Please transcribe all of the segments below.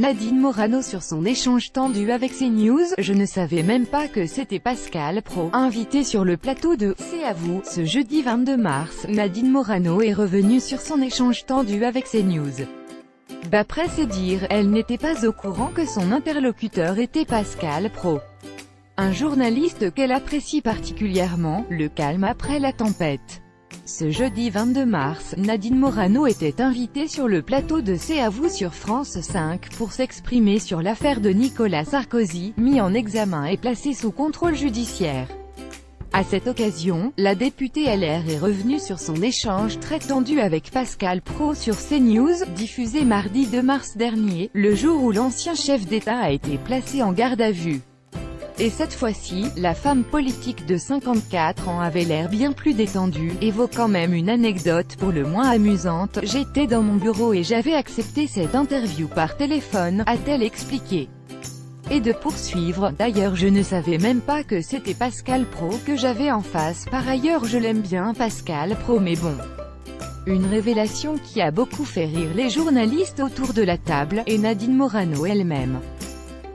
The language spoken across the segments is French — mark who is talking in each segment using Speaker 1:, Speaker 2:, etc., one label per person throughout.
Speaker 1: Nadine Morano sur son échange tendu avec CNews. Je ne savais même pas que c'était Pascal Praud. Invité sur le plateau de C'est à vous, ce jeudi 22 mars, Nadine Morano est revenue sur son échange tendu avec CNews. D'après ses dires, elle n'était pas au courant que son interlocuteur était Pascal Praud, un journaliste qu'elle apprécie particulièrement, le calme après la tempête. Ce jeudi 22 mars, Nadine Morano était invitée sur le plateau de C'est à vous sur France 5 pour s'exprimer sur l'affaire de Nicolas Sarkozy, mis en examen et placé sous contrôle judiciaire. À cette occasion, la députée LR est revenue sur son échange très tendu avec Pascal Praud sur CNews, diffusé mardi 2 mars dernier, le jour où l'ancien chef d'État a été placé en garde à vue. Et cette fois-ci, la femme politique de 54 ans avait l'air bien plus détendue, évoquant même une anecdote pour le moins amusante. « J'étais dans mon bureau et j'avais accepté cette interview par téléphone », a-t-elle expliqué. Et de poursuivre, « D'ailleurs je ne savais même pas que c'était Pascal Praud que j'avais en face, par ailleurs je l'aime bien Pascal Praud mais bon. » Une révélation qui a beaucoup fait rire les journalistes autour de la table, et Nadine Morano elle-même.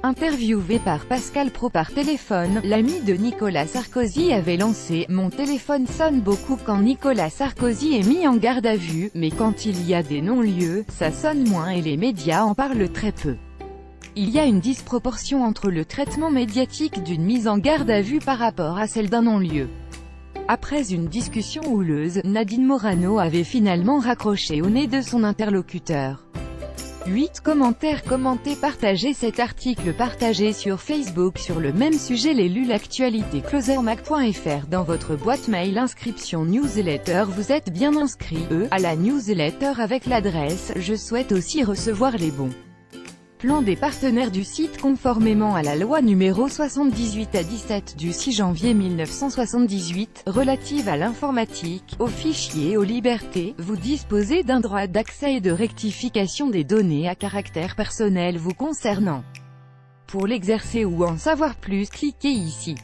Speaker 1: Interviewée par Pascal Praud par téléphone, l'ami de Nicolas Sarkozy avait lancé « Mon téléphone sonne beaucoup quand Nicolas Sarkozy est mis en garde à vue, mais quand il y a des non-lieux, ça sonne moins et les médias en parlent très peu. Il y a une disproportion entre le traitement médiatique d'une mise en garde à vue par rapport à celle d'un non-lieu. » Après une discussion houleuse, Nadine Morano avait finalement raccroché au nez de son interlocuteur. 8 commentaires commentés. Partagez cet article partagé sur Facebook sur le même sujet. Les lu l'actualité closermac.fr dans votre boîte mail. Inscription newsletter. Vous êtes bien inscrit à la newsletter avec l'adresse. Je souhaite aussi recevoir les bons plans des partenaires du site conformément à la loi numéro 78/17 du 6 janvier 1978, relative à l'informatique, aux fichiers et aux libertés. Vous disposez d'un droit d'accès et de rectification des données à caractère personnel vous concernant. Pour l'exercer ou en savoir plus, cliquez ici.